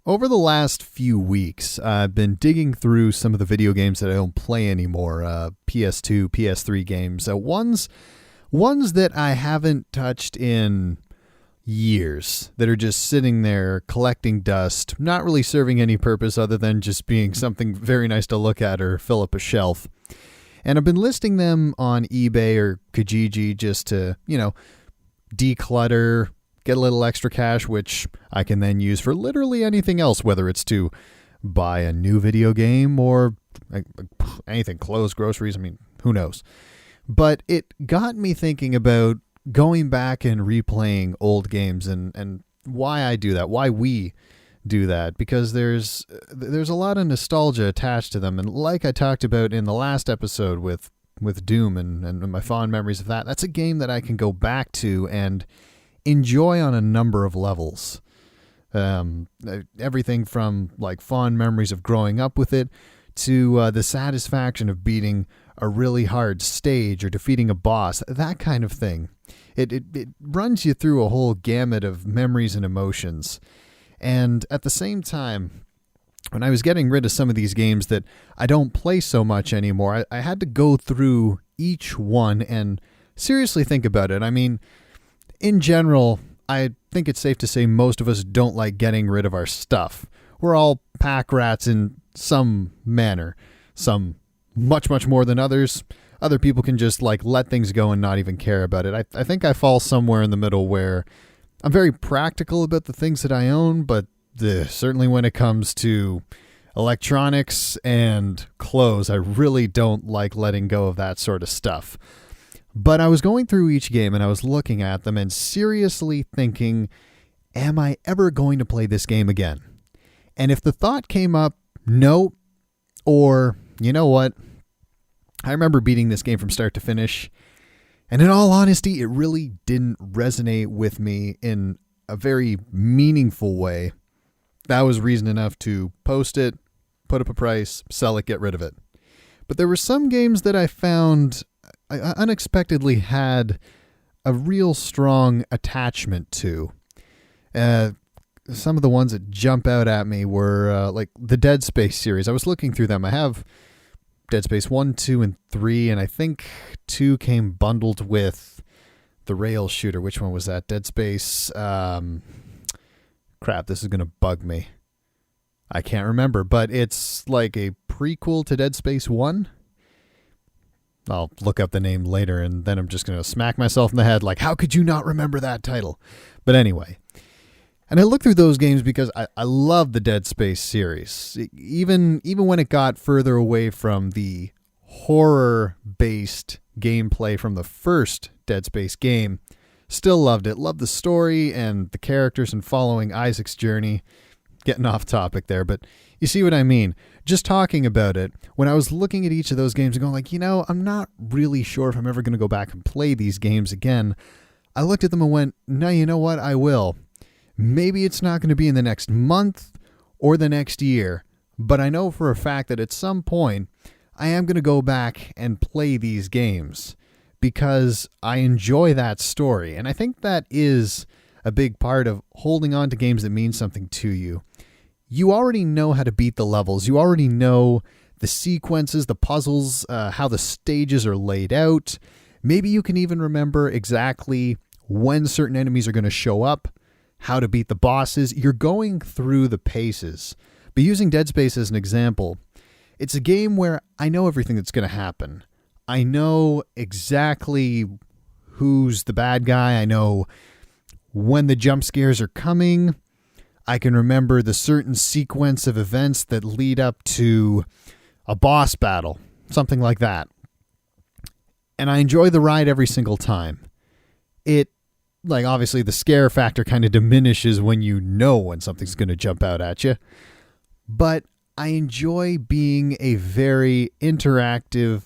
Over the last few weeks, I've been digging through some of the video games that I don't play anymore, PS2, PS3 games, ones that I haven't touched in years, that are just sitting there collecting dust, not really serving any purpose other than just being something very nice to look at or fill up a shelf. And I've been listing them on eBay or Kijiji just to, declutter, get a little extra cash, which I can then use for literally anything else, whether it's to buy a new video game or anything, clothes, groceries, who knows. But it got me thinking about going back and replaying old games and why I do that, why we do that, because there's a lot of nostalgia attached to them. And like I talked about in the last episode with Doom and my fond memories of that, that's a game that I can go back to and enjoy on a number of levels. Everything from like fond memories of growing up with it to the satisfaction of beating a really hard stage or defeating a boss, that kind of thing. It runs you through a whole gamut of memories and emotions. And at the same time, when I was getting rid of some of these games that I don't play so much anymore, I had to go through each one and seriously think about it. In general, I think it's safe to say most of us don't like getting rid of our stuff. We're all pack rats in some manner. Some much, much more than others. Other people can just let things go and not even care about it. I think I fall somewhere in the middle where I'm very practical about the things that I own, but certainly when it comes to electronics and clothes, I really don't like letting go of that sort of stuff. But I was going through each game and I was looking at them and seriously thinking, am I ever going to play this game again? And if the thought came up, no, or you know what, I remember beating this game from start to finish, and in all honesty, it really didn't resonate with me in a very meaningful way. That was reason enough to post it, put up a price, sell it, get rid of it. But there were some games that I found I unexpectedly had a real strong attachment to. Some of the ones that jump out at me were like the Dead Space series. I was looking through them. I have Dead Space 1, 2, and 3, and I think 2 came bundled with the rail shooter. Which one was that? Dead Space... crap, this is going to bug me. I can't remember, but it's like a prequel to Dead Space 1. I'll look up the name later, and then I'm just going to smack myself in the head like, how could you not remember that title? But anyway, and I looked through those games because I love the Dead Space series. Even when it got further away from the horror-based gameplay from the first Dead Space game, still loved it. Loved the story and the characters and following Isaac's journey. Getting off topic there, but you see what I mean. Just talking about it, when I was looking at each of those games and going I'm not really sure if I'm ever going to go back and play these games again. I looked at them and went, no, you know what? I will. Maybe it's not going to be in the next month or the next year, but I know for a fact that at some point I am going to go back and play these games because I enjoy that story. And I think that is a big part of holding on to games that mean something to you. You already know how to beat the levels. You already know the sequences, the puzzles, how the stages are laid out. Maybe you can even remember exactly when certain enemies are going to show up, how to beat the bosses. You're going through the paces. But using Dead Space as an example, it's a game where I know everything that's going to happen. I know exactly who's the bad guy. I know when the jump scares are coming. I can remember the certain sequence of events that lead up to a boss battle, something like that. And I enjoy the ride every single time. It, obviously the scare factor kind of diminishes when you know when something's going to jump out at you. But I enjoy being a very interactive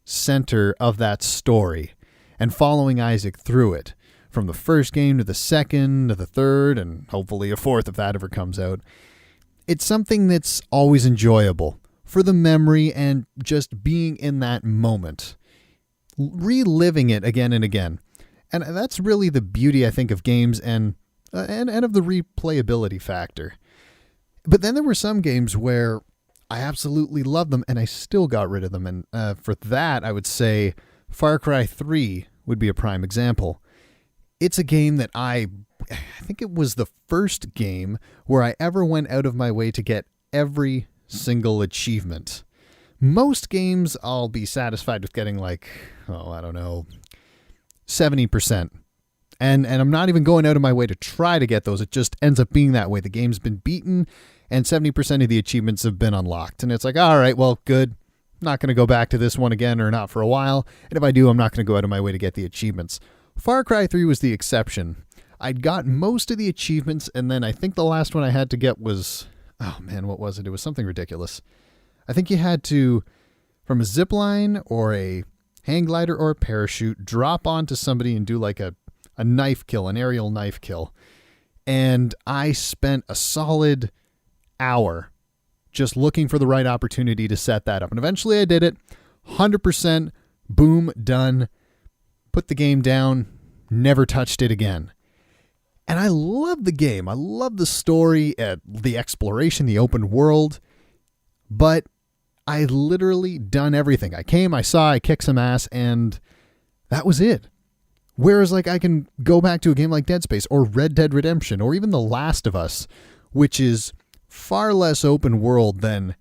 center of that story and following Isaac through it. From the first game to the second to the third and hopefully a fourth if that ever comes out. It's something that's always enjoyable for the memory and just being in that moment. Reliving it again and again. And that's really the beauty, I think, of games and of the replayability factor. But then there were some games where I absolutely loved them and I still got rid of them. And for that, I would say Far Cry 3 would be a prime example. It's a game that I think it was the first game where I ever went out of my way to get every single achievement. Most games I'll be satisfied with getting like, I don't know, 70%. And I'm not even going out of my way to try to get those. It just ends up being that way. The game's been beaten and 70% of the achievements have been unlocked. And it's like, all right, well, good. Not going to go back to this one again or not for a while. And if I do, I'm not going to go out of my way to get the achievements. Far Cry 3 was the exception. I'd got most of the achievements, and then I think the last one I had to get was, what was it? It was something ridiculous. I think you had to, from a zip line or a hang glider or a parachute, drop onto somebody and do like a knife kill, an aerial knife kill. And I spent a solid hour just looking for the right opportunity to set that up. And eventually I did it. 100%, boom, done. Put the game down, never touched it again. And I love the game. I love the story, the exploration, the open world. But I literally done everything. I came, I saw, I kicked some ass, and that was it. Whereas like I can go back to a game like Dead Space or Red Dead Redemption or even The Last of Us, which is far less open world than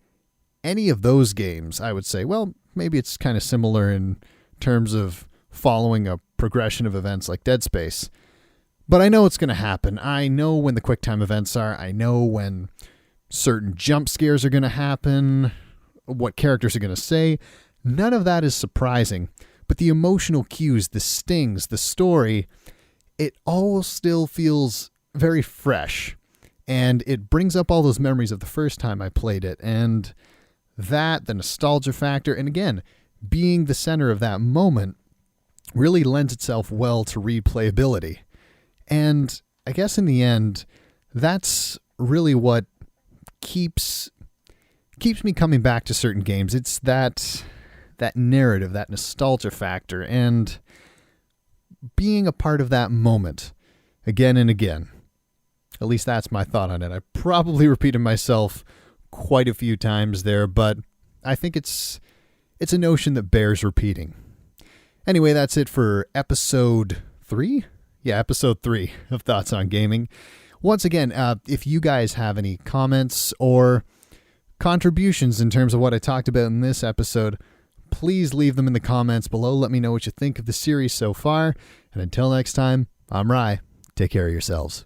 any of those games, I would say. Well, maybe it's kind of similar in terms of following a progression of events like Dead Space. But I know it's going to happen. I know when the QuickTime events are. I know when certain jump scares are going to happen, what characters are going to say. None of that is surprising. But the emotional cues, the stings, the story, it all still feels very fresh. And it brings up all those memories of the first time I played it. And that, the nostalgia factor, and again, being the center of that moment really lends itself well to replayability. And I guess in the end, that's really what keeps me coming back to certain games. It's that narrative, that nostalgia factor, and being a part of that moment again and again. At least that's my thought on it. I probably repeated myself quite a few times there, but I think it's a notion that bears repeating. Anyway, that's it for episode 3? Yeah, episode 3 of Thoughts on Gaming. Once again, if you guys have any comments or contributions in terms of what I talked about in this episode, please leave them in the comments below. Let me know what you think of the series so far. And until next time, I'm Rye. Take care of yourselves.